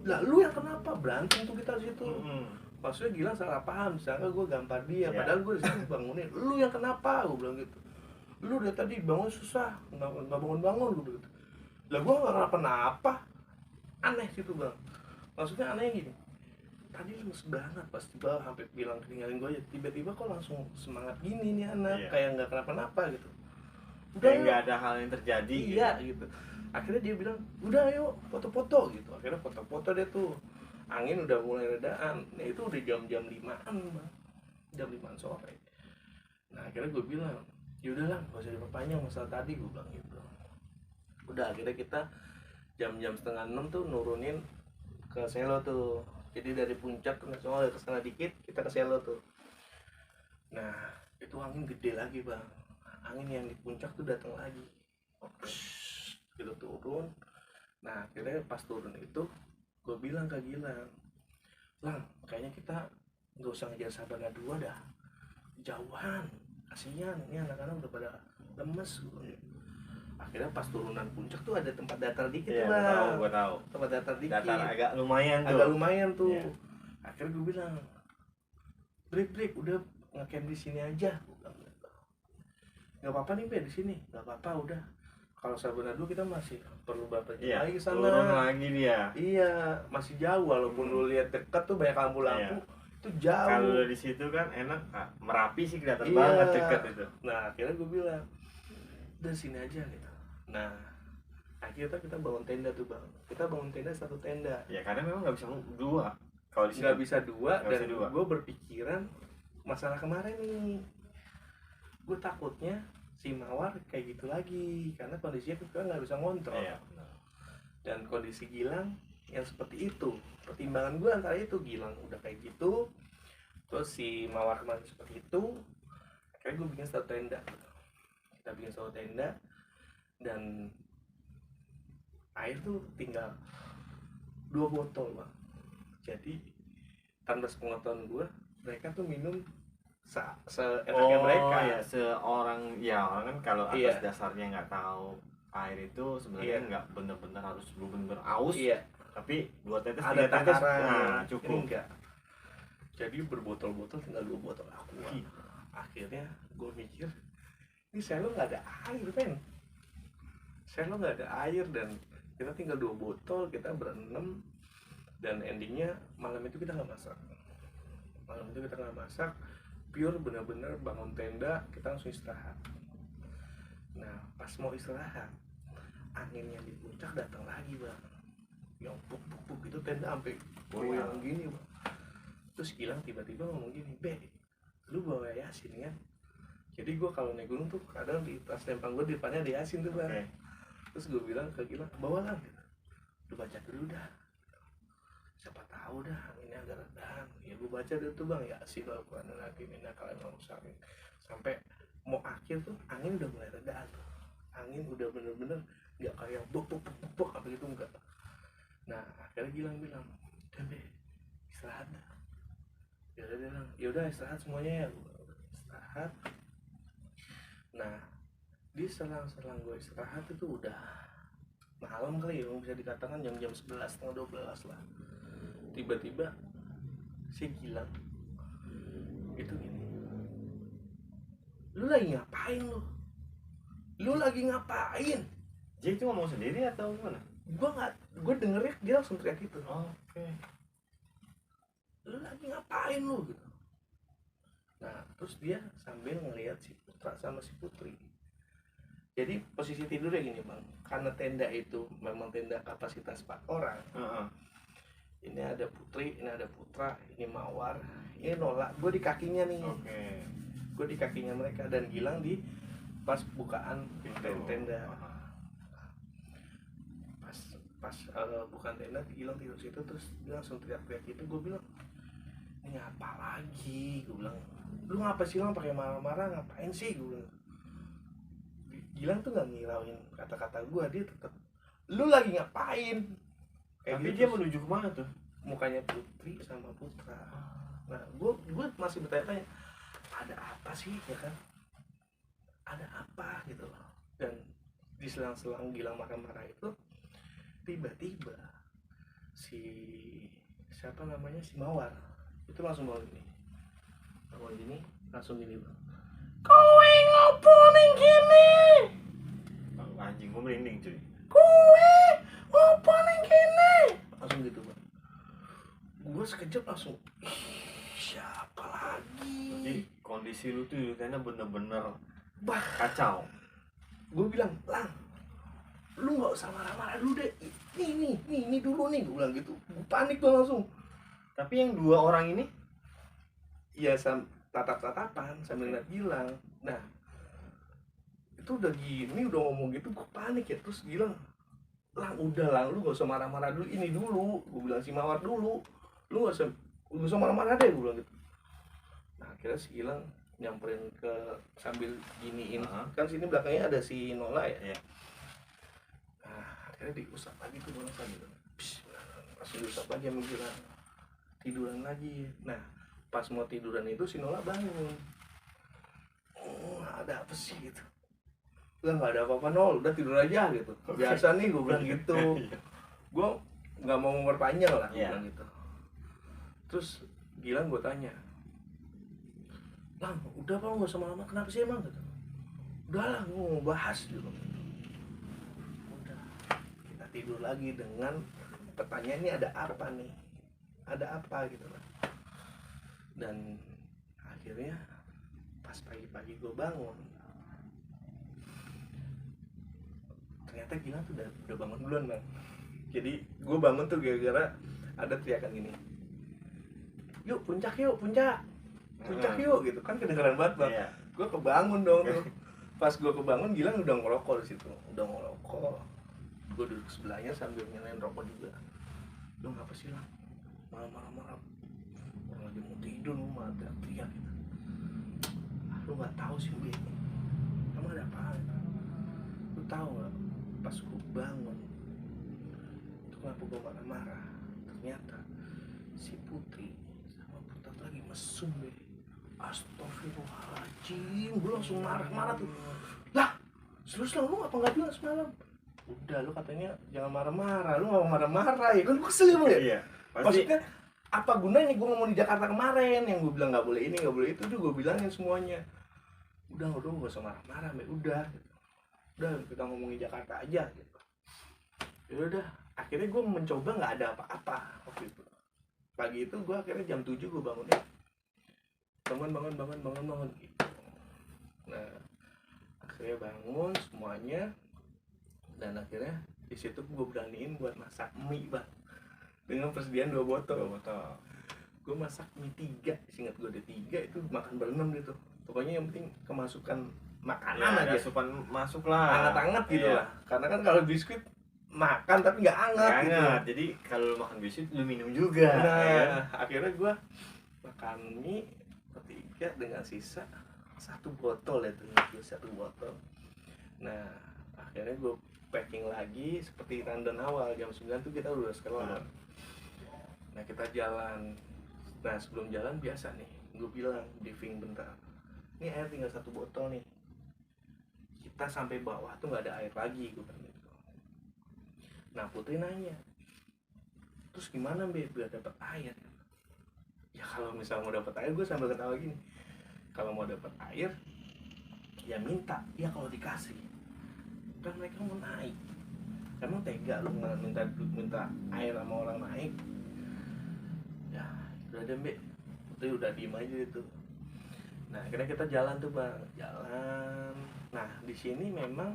lah lu yang kenapa, berantem tuh kita di situ. Maksudnya Gilang salah paham, misalnya gue gampar dia, padahal gue disitu bangunin, lu yang kenapa, gue bilang gitu. Lu dari tadi bangun susah, nggak bangun-bangun, gue bilang gitu. Lah gue nggak kenapa-napa, aneh gitu bang. Maksudnya aneh gini, tadi lemes banget pas tiba sampai bilang tinggalin gue aja, tiba-tiba kok langsung semangat gini nih anak, kayak nggak kenapa-napa gitu. Udah nggak ada hal yang terjadi. Iya gitu. Akhirnya dia bilang, udah ayo foto-foto gitu. Akhirnya foto-foto dia tuh. Angin udah mulai redaan. Nah itu udah jam-jam 5-an bang. Jam 5-an sore. Nah akhirnya gue bilang, yaudahlah gak usah diperpanjang masalah tadi, gue bilang gitu. Udah akhirnya kita jam-jam 5:30 tuh nurunin ke Selo tuh. Jadi dari puncak ke Nasional ke sana dikit, kita ke Selo tuh. Nah itu angin gede lagi bang. Angin yang di puncak tuh datang lagi. Gitu turun. Nah akhirnya pas turun itu gue bilang ke Gilang, Lang, kayaknya kita nggak usah ngejar Sabana 2 dah, jauhan, kasihan, ini anak-anak udah pada lemes. Akhirnya pas turunan puncak tuh ada tempat datar dikit tuh bang. Gue tahu. Tempat datar dikit. Datar agak lumayan tuh. Yeah. Akhirnya gue bilang, break, udah ngecamp di sini aja. Nggak apa-apa nih be di sini, nggak apa-apa udah. Kalau Sabana 2 kita masih perlu berapa jam lagi sana. Turun lagi dia. Iya, masih jauh walaupun lu lihat dekat tuh banyak lampu-lampu. Itu jauh. Kalau di situ kan enak, Merapi sih kelihatan banget dekat itu. Nah, akhirnya gue bilang, udah sini aja gitu. Nah, akhirnya kita bangun tenda tuh bang. Kita bangun tenda 1 tenda. Ya karena memang nggak bisa 2. Kalau di sini nggak bisa 2 dan gue berpikiran masalah kemarin nih. Gue takutnya si Mawar kayak gitu lagi karena kondisinya kita nggak bisa ngontrol. Dan kondisi Gilang yang seperti itu, pertimbangan gue antara itu, Gilang udah kayak gitu, terus si Mawar kemarin seperti itu. Akhirnya gue bikin 1 tenda. Kita bikin 1 tenda dan air tuh tinggal 2 botol bang. Jadi tanpa sepengetahuan gue, mereka tuh minum seenaknya mereka. Seorang orang kan kalau atas dasarnya nggak tahu air itu sebenarnya nggak benar-benar harus benar-benar aus. Tapi 2 tetes ada takaran, cukup. Enggak. Jadi berbotol-botol tinggal 2 botol aqua. Akhirnya gue mikir, ini Selo nggak ada air men. Selo nggak ada air dan kita tinggal 2 botol, kita berenam. Dan endingnya malam itu kita nggak masak. Pure bener-bener bangun tenda, kita langsung istirahat. Nah pas mau istirahat, angin yang di puncak datang lagi bang, yang puk itu tenda sampai goyang gini bang. Terus Gilang tiba-tiba ngomong gini, be, lu bawa Yasin kan? Jadi gue kalau naik gunung tuh kadang di tas lempang gue di depannya ada Yasin tuh bang. Terus gue bilang ke Gilang, bawa lah gitu. Lu baca dulu dah, siapa tahu dah anginnya agak redang. Ya gue baca dulu tuh bang, Yasin Al-Quran lagi minna kalian mau usahain. Sampai mau akhir tuh angin udah mulai reda tuh. Angin udah bener-bener nggak kayak buk apa gitu, enggak. Nah akhirnya Gilang bilang, udah be, istirahat dah. Ya udah dia bilang, yaudah istirahat semuanya ya. Istirahat. Nah di selang-selang gue istirahat itu udah malam kali ya, bisa dikatakan jam-jam 11, setengah 12 lah. Tiba-tiba si Gilang itu gini, lu lagi ngapain lu? Dia itu ngomong sendiri atau gimana? Gue dengernya dia langsung teriak gitu. Oke. Lu lagi ngapain lu gitu. Nah terus dia sambil ngelihat si Putra sama si Putri. Jadi posisi tidurnya gini bang, karena tenda itu memang tenda kapasitas 4 orang. Ini ada Putri, ini ada Putra, ini Mawar, ini nolak. Gue di kakinya nih. Gue di kakinya mereka dan Gilang di pas bukaan tenda. Pas bukan tenda, Gilang tidur situ terus dia langsung teriak-teriak gitu. Gue bilang, ini apa lagi? Gue bilang, lu ngapa sih Lang pakai marah-marah, ngapain sih? Gue bilang. Gilang tuh nggak ngirauin kata-kata gue, dia tetap, lu lagi ngapain? Tapi gitu. Dia menuju kemana tuh? Mukanya Putri sama Putra. Nah, gue masih bertanya-tanya, ada apa sih ya kan? Ada apa gitu loh. Dan di selang-selang Gilang marah-marah itu tiba-tiba si siapa namanya, si Mawar itu langsung bangun gini langsung gini bang, kowe ngopo ning kene, anjing gue merinding cuy, kowe ngopo ning kene, langsung gitu bang. Gue sekejap langsung siapa lagi. jadi kondisi lu tuh karena bener-bener Bah, kacau. gue bilang, Lang, lu nggak usah marah-marah dulu deh, ini dulu nih, gue bilang gitu. Gue panik tuh langsung. Tapi yang dua orang ini Ya tatap-tatapan sambil ngeliat Gilang. Nah itu udah gini, udah ngomong gitu, gue panik ya. Terus Gilang, Lang udah Lang, lu gak usah marah-marah dulu, ini dulu. Gue bilang si Mawar dulu, lu gak usah marah-marah deh, gue bilang gitu. Nah akhirnya si Gilang nyamperin ke sambil giniin, kan sini belakangnya ada si Nola ya. Nah akhirnya diusap lagi tuh bola gitu, langsung diusap lagi sama Gilang, tiduran lagi. Nah pas mau tiduran itu si Nola bangun, oh ada apa sih gitu. Udah nggak ada apa-apa Nol, udah tidur aja gitu, biasa nih, gue bilang gitu. Gue nggak mau memperpanjang lah, gue bilang gitu. Terus Gilang gue tanya, Lang udah apa nggak sama lama, kenapa sih emang gitu. Udah lah, gue mau bahas gitu. Udah, kita tidur lagi dengan pertanyaan, ini ada apa nih, ada apa gitu lah. Dan akhirnya pas pagi-pagi gue bangun, ternyata Gilang tuh udah bangun duluan bang. Jadi gue bangun tuh gara-gara ada teriakan gini, yuk puncak yuk gitu kan, kedengeran banget bang. Gue kebangun dong tuh. Pas gue kebangun Gilang udah ngerokok di situ, gue duduk sebelahnya sambil nyalain rokok juga. Lu ngapa sih Lang, marah-marah, orang lagi mau tidur lu malah teriak-teriak gitu. Lu nggak tahu sih gue, emang ada apa? Lu tahu nggak, pas gue bangun itu kenapa gue marah-marah, ternyata si Putri sama Putat lagi mesum deh. Astagfirullahaladzim, gue langsung marah-marah tuh. Lah, serius Lang, lu ngapa nggak bilang semalam? Udah, lu katanya jangan marah-marah, lu nggak mau marah-marah ya kan, gue kesel ya. Iya, maksudnya apa gunanya gue ngomong di Jakarta kemarin yang gue bilang nggak boleh ini nggak boleh itu, tuh gue bilangin semuanya. Udah gak usah marah-marah, udah kita ngomongin Jakarta aja gitu. Ya udah, akhirnya gue mencoba nggak ada apa-apa waktu itu. Pagi itu gue akhirnya jam 7 gue bangunnya, bangun gitu. Nah akhirnya bangun semuanya, dan akhirnya di situ gue beraniin buat masak mie bang, dengan persediaan 2 botol. Gue masak mie 3, ingat gue ada 3, itu makan berenam gitu. Pokoknya yang penting kemasukan makanan aja, asupan masuk lah, hangat-hangat gitu lah. Karena kan kalau biskuit makan tapi nggak hangat gitu. Jadi kalau lu makan biskuit lu minum juga. Nah akhirnya gue makan mie 3 dengan sisa 1 botol ya, ternyata 1 botol. Nah akhirnya gue packing lagi seperti rundown awal, jam 9 tuh kita udah sekolah. Nah kita jalan. Nah sebelum jalan biasa nih, gue bilang briefing bentar, ini air tinggal 1 botol nih, kita sampai bawah tuh nggak ada air lagi, gue bilang gitu. Nah Putri nanya, terus gimana biar dapat air? Ya kalau misal mau dapat air, gue sambil ketawa gini, kalau mau dapat air ya minta, ya kalau dikasih kan mereka mau naik, emang tega lu minta air sama orang naik? Ya udah deh Mbak, Putri udah diem aja gitu. Nah akhirnya kita jalan tuh bang, jalan. Nah di sini memang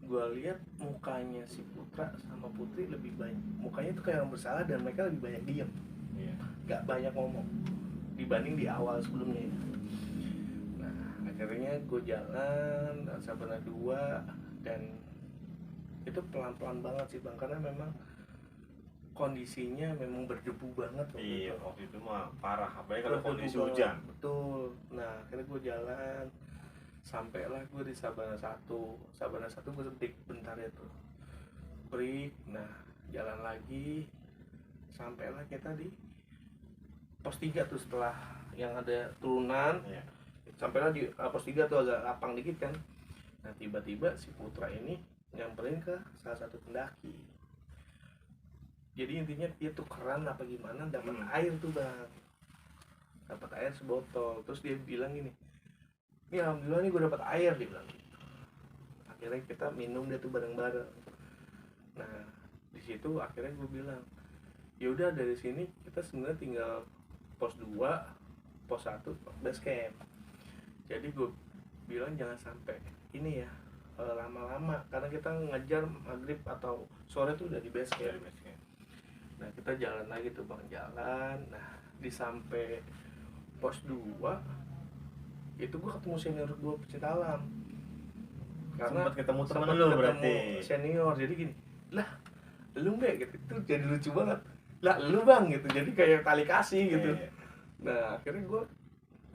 gue lihat mukanya si Putra sama Putri lebih banyak, mukanya tuh kayak orang bersalah, dan mereka lebih banyak diem, gak banyak ngomong dibanding di awal sebelumnya. Nah akhirnya gue jalan Sabana 2, dan itu pelan-pelan banget sih bang, karena memang kondisinya memang berdebu banget waktu itu mah parah, apalagi kalau kondisi hujan. Betul. Nah akhirnya gue jalan, sampailah gue di Sabana 1 gue break bentar ya tuh, break. Nah jalan lagi, sampailah kita di pos 3 tuh, setelah yang ada turunan. Sampailah di pos 3 tuh agak lapang dikit kan. Nah tiba-tiba si Putra ini nyamperin ke salah satu pendaki. Jadi intinya dia tuh keran apa gimana dapat air tuh bang, dapat air sebotol. Terus dia bilang gini, ini alhamdulillah nih gue dapat air, dia bilang gitu. Akhirnya kita minum dia tuh bareng-bareng. Nah di situ akhirnya gue bilang, ya udah dari sini kita sebenarnya tinggal pos 2, pos 1, base camp. Jadi gue bilang jangan sampai ini ya lama-lama, karena kita ngejar maghrib atau sore tuh udah di base camp. Nah kita jalan lagi tuh bang, jalan. Nah di sampai pos 2 itu gue ketemu senior gue pecinta alam, karena sempat ketemu temen lu berarti senior. Jadi gini, lah lu mbak gitu, itu jadi lucu banget, lah lu bang gitu, jadi kayak tali kasih gitu. Nah akhirnya gue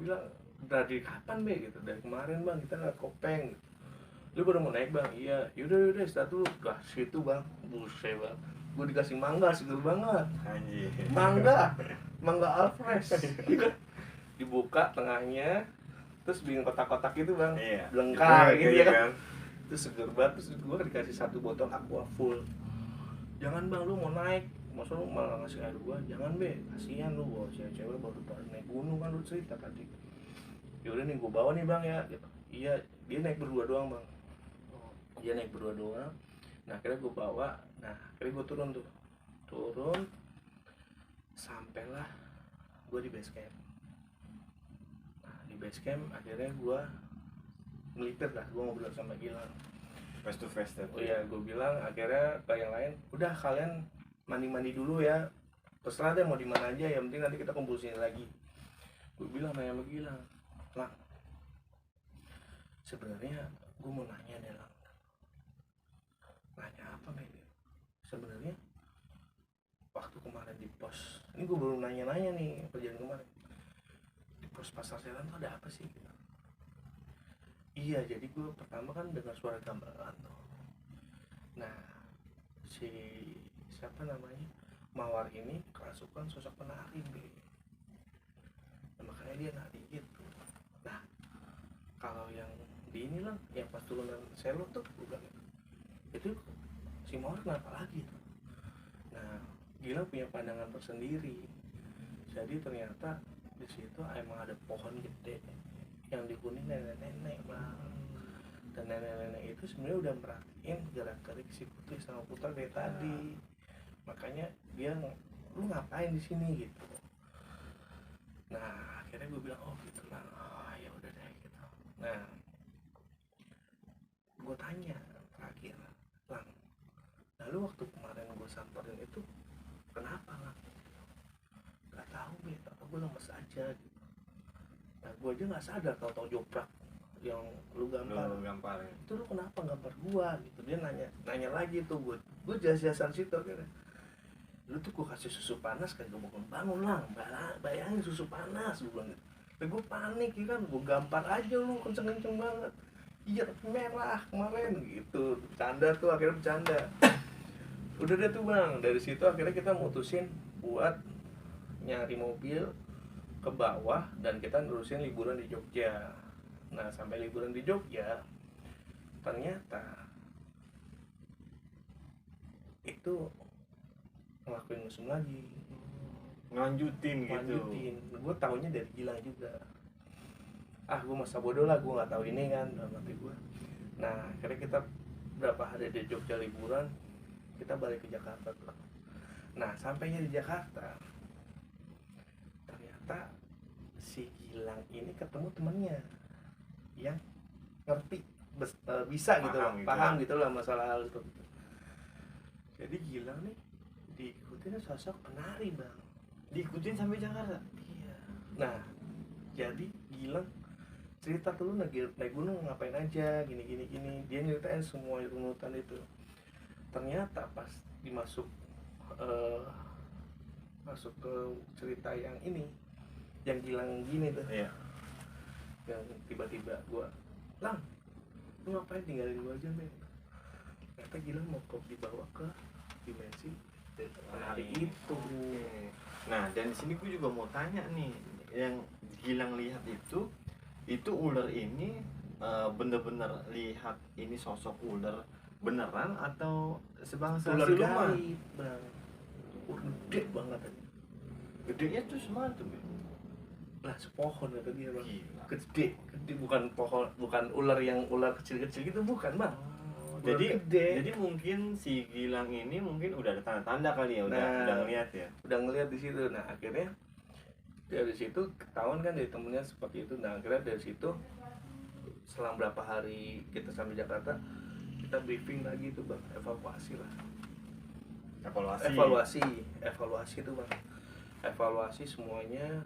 bilang, dari kapan be gitu, dari kemarin bang kita nggak kopeng gitu. Lu baru mau naik bang? Iya. Yaudah start dulu. Gas situ bang, buset bang, gue dikasih mangga seger banget. anjir, mangga alfresh dibuka tengahnya, terus bikin kotak-kotak gitu bang, lengkap gitu ya kan. Itu seger banget. Terus gue dikasih 1 botol aqua full. Jangan bang, lu mau naik, masa lu malah ngasih air gua? Jangan be, kasihan lu bawa cewek-cewek baru naik gunung kan, lu cerita tadi. Yaudah nih gue bawa nih bang ya gitu. Iya, dia naik berdua doang bang, dia naik berdua doang. Nah akhirnya gue bawa. Nah akhirnya gue turun sampailah gue di base camp. Nah di base camp akhirnya gue melipir lah, gue ngobrol sama Gilang face to face. Oh iya, gue bilang akhirnya ke yang lain, udah kalian mandi dulu ya, terserah deh mau di mana aja, yang penting nanti kita kumpul sini lagi. Gue bilang nanya sama Gilang, Lang, sebenarnya gue mau nanya deh Lang. Nanya apa men? Sebenarnya waktu kemarin di pos, ini gue baru nanya nih perjalanan kemarin, di pos Pasar Setan tuh ada apa sih gitu. Iya, jadi gue pertama kan dengar suara gamelan tuh. Nah si siapa namanya Mawar ini kerasukan sosok penari be. Nah, makanya dia nari gitu. Nah kalau yang di ini lah, yang pas turunan selo tuh bukan itu, si Mawar kenapa lagi tuh. Nah Gilang punya pandangan tersendiri. Jadi ternyata di situ emang ada pohon gede yang dihuni nenek-nenek bang. Dan nenek-nenek itu sebenarnya udah merhatiin gerak-gerik si Putri sama Putra dari tadi. Makanya dia, lu ngapain di sini gitu. Nah akhirnya gue bilang, oh gitu lah, oh, ya udah deh gitu. Nah gue tanya terakhir, Lang, lalu waktu kemarin gue samperin itu kenapa Lang? Gak tahu be, apa gue lemes aja gitu. Nah gue aja nggak sadar tau joprak yang lu gampar ya. Itu lu kenapa gampar gua gitu. Dia nanya lagi tuh, gue jas-jasan situ akhirnya, lu tuh gue kasih susu panas kan gue bangun Lang, bayangin susu panas gue bilang gitu. Tapi gue panik ya kan, gue gampar aja lu kenceng-kenceng banget. Iya tapi merah kemarin gitu, bercanda tuh, akhirnya bercanda. Udah deh tuh bang, dari situ akhirnya kita mutusin buat nyari mobil ke bawah dan kita nerusin liburan di Jogja. Nah sampai liburan di Jogja ternyata itu ngelakuin musim lagi, lanjutin. Gue taunya dari Gilang juga. Gue masa bodoh lah, gue nggak tahu ini kan dalam hati gue. Nah akhirnya kita berapa hari di Jogja liburan, kita balik ke Jakarta tuh. Nah sampainya di Jakarta ternyata si Gilang ini ketemu temennya yang ngerti bisa gitu lah, paham gitu lah masalah hal itu. Jadi Gilang nih diikutin sosok penari bang, diikutin sampai Jakarta. Iya. Nah jadi Gilang cerita tuh, lu naik gunung ngapain aja, gini. Dia nyeritain semua runutan itu. Ternyata pas masuk ke cerita yang ini, yang Gilang gini tuh, yang tiba-tiba gua, Lang, lu ngapain tinggalin gua aja men? Ternyata Gilang mau dibawa ke dimensi penari itu. Nah dan di sini gue juga mau tanya nih, yang Gilang lihat itu ular ini bener-bener lihat ini sosok ular beneran atau sebangsa ular siluman? gaib bang, gede banget aja. Gedenya tuh semana tuh, Be? Lah sepohon kata dia bang. Gila. Gede bukan pohon, bukan ular yang ular kecil-kecil gitu, bukan bang. Ular Jadi gede. jadi mungkin si Gilang ini mungkin udah ada tanda-tanda kali ya, udah ngeliat ya. Udah ngeliat di situ. Nah akhirnya dari situ ketahuan kan dari temennya seperti itu. Nah akhirnya dari situ selang berapa hari kita sampai Jakarta, kita briefing lagi tuh bang, evaluasi lah. Evaluasi itu bang, evaluasi semuanya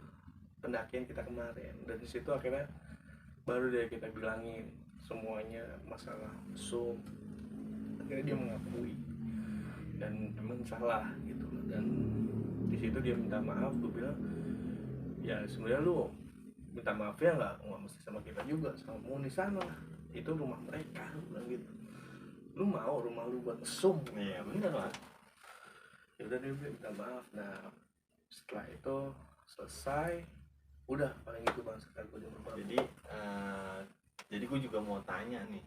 pendakian kita kemarin. Dan di situ akhirnya baru dia kita bilangin semuanya masalah mesum. Akhirnya dia mengakui dan memang salah gitu. Dan di situ dia minta maaf. Gue bilang ya sebenarnya lu minta maaf ya nggak mesti sama kita juga, sama penghuni sana lah, itu rumah mereka, lu bilang gitu. Lu mau rumah lu buat mesum? Iya bener lah. Ya udah dia bilang minta maaf. Nah setelah itu selesai, udah paling itu bang sekali gue di rumah. Jadi gue juga mau tanya nih,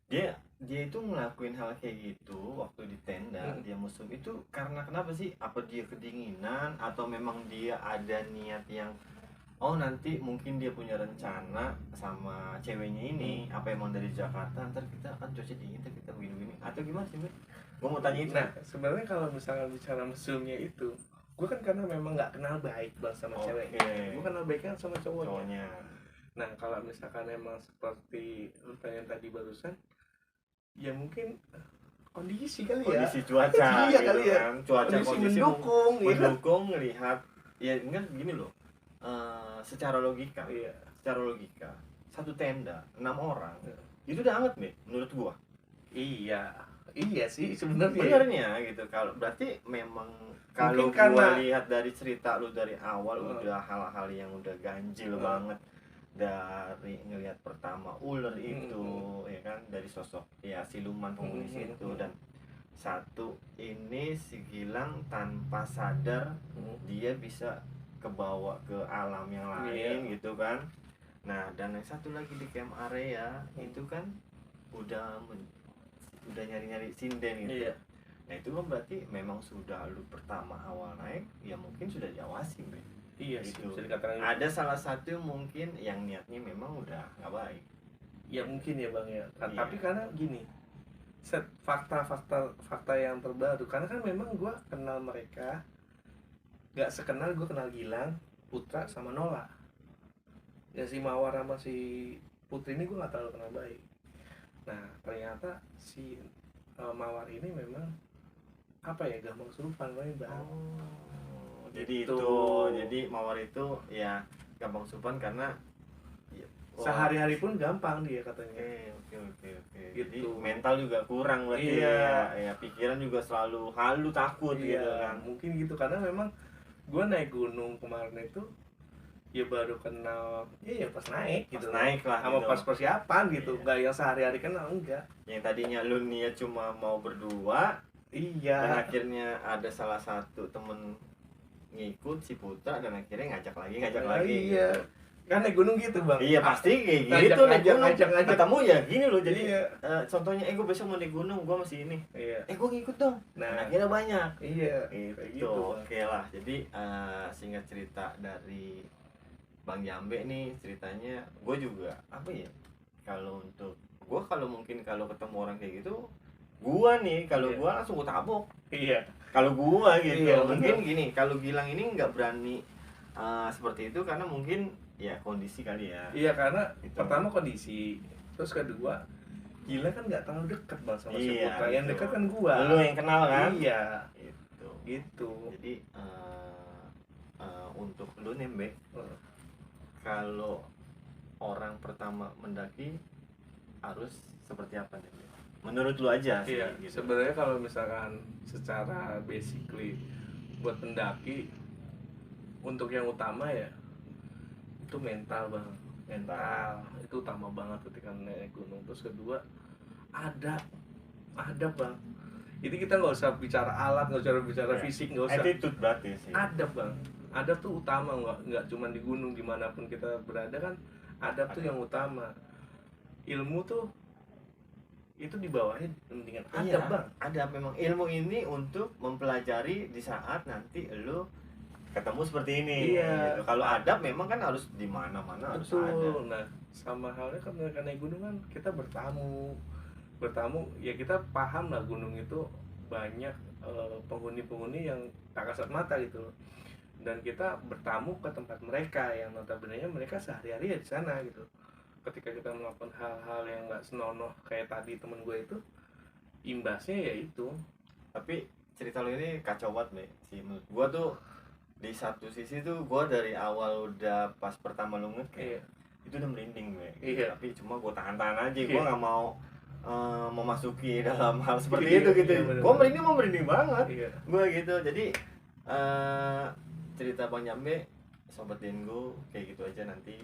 dia itu ngelakuin hal kayak gitu waktu di tenda dia mesum itu karena kenapa sih? Apa dia kedinginan atau memang dia ada niat yang nanti mungkin dia punya rencana sama ceweknya ini, apa emang dari Jakarta ntar kita akan cuaca dingin kita begini-begini atau gimana sih? Gue mau tanya itu. Nah sebenarnya kalau misalnya bicara mesumnya itu, gue kan karena memang nggak kenal baik bang sama ceweknya, gue kenal baiknya sama cowoknya. Nah kalau misalkan emang seperti lu tanya tadi barusan, ya mungkin kondisi kali ya, kondisi cuaca iya gitu kali ya kan. Kondisi mendukung ya. lihat ya enggak gini loh. Secara logika satu tenda 6 orang itu udah hangat nih menurut gua. Iya sih sebenarnya. Benernya gitu. Kalau berarti memang kalau gua lihat dari cerita lu dari awal udah hal-hal yang udah ganjil banget, dari ngelihat pertama ular itu ya kan, dari sosok ya siluman penghuni itu, dan satu ini si Gilang tanpa sadar dia bisa kebawa ke alam yang lain gitu kan. Nah dan yang satu lagi di camp area itu kan udah nyari-nyari sinden gitu. Nah itu kan berarti memang sudah lu pertama awal naik ya mungkin sudah diawasi Iya gitu. Bisa dikatakan ada salah satu mungkin yang niatnya memang udah nggak baik ya mungkin ya bang ya. Tapi karena gini, fakta yang terbaru, karena kan memang gue kenal mereka nggak sekenal gue kenal Gilang, Putra sama Nola. Ya si Mawar sama si Putri ini gue nggak terlalu kenal baik. Nah ternyata si Mawar ini memang apa ya, gampang kesurupan bang. Jadi gitu. Jadi Mawar itu ya gampang kesurupan karena sehari-hari pun gampang dia katanya. Oke. Gitu. Jadi mental juga kurang berarti. Ya pikiran juga selalu halu takut gitu kan. Mungkin gitu karena memang gue naik gunung kemarin itu ya baru kenal pas naik gitu. Naik lah sama gitu. pas persiapan gitu, nggak yang sehari-hari kenal, enggak. Yang tadinya lu niat cuma mau berdua, dan akhirnya ada salah satu temen ngikut si Putra dan akhirnya ngajak lagi gitu. Kan naik gunung gitu bang. Iya pasti kayak gitu, naik gunung ketemu ya gini loh. Jadi contohnya gue besok mau naik gunung, gue masih ini gue ngikut dong. Nah akhirnya banyak. Gitu. Oke lah. Jadi singkat cerita dari Bang Jambe nih ceritanya, gue juga apa ya, kalau untuk gue kalau ketemu orang kayak gitu, gue nih kalau gue langsung gue tabok. Kalau gue gitu. Mungkin gini, kalau Gilang ini nggak berani seperti itu karena mungkin ya kondisi kali ya. Karena gitu. Pertama kondisi, terus kedua Gilang kan nggak terlalu dekat bang sama si Putra. Yang dekat kan gua. Lu yang kenal kan? Gitu. Jadi untuk lu nih kalau orang pertama mendaki harus seperti apa nih? Menurut lu aja sih. Gitu. Sebenarnya kalau misalkan secara basically buat pendaki, untuk yang utama ya itu mental bang. Mental itu utama banget ketika naik gunung. Terus kedua adab bang. Ini kita nggak usah bicara alat, nggak usah bicara fisik, nggak usah. Attitude berarti sih. Adab bang. Adab tuh utama, nggak cuma di gunung, dimanapun kita berada kan adab tuh yang utama. Ilmu tuh itu di bawahnya mendingan adab, Iya, Bang. adab. Memang ilmu ini untuk mempelajari di saat nanti lu ketemu seperti ini. Iya. Gitu. Kalau adab memang kan harus di mana-mana harus ada. Betul. Nah, sama halnya kan dengan naik gunung kan kita bertamu ya, kita paham lah gunung itu banyak penghuni-penghuni yang tak kasat mata gitu loh. Dan kita bertamu ke tempat mereka yang notabene mereka sehari-hari ya di sana gitu. Ketika kita melakukan hal-hal yang nggak senonoh kayak tadi temen gue itu, imbasnya ya itu. Tapi cerita lu ini kacau banget, Be. Sih menurut gua tuh di satu sisi tuh gua dari awal udah pas pertama lu ngecamp, Iya. itu udah merinding, Be. Iya. Tapi cuma gua tahan-tahan aja, Iya. gua nggak mau memasuki dalam hal seperti Iya, itu gitu. iya, bener, Gua bener. merinding banget. Iya. Gua gitu. Jadi cerita Bang Jambe, sobat Dengo, kayak gitu aja nanti.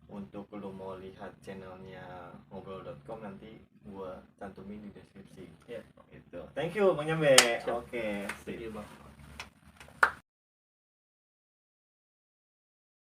Untuk lu mau lihat channelnya ngobrol.com nanti gua cantumin di deskripsi. Iya. Gitu. Thank you Bang Jambe. Siap. Oke, Setuju, Bang.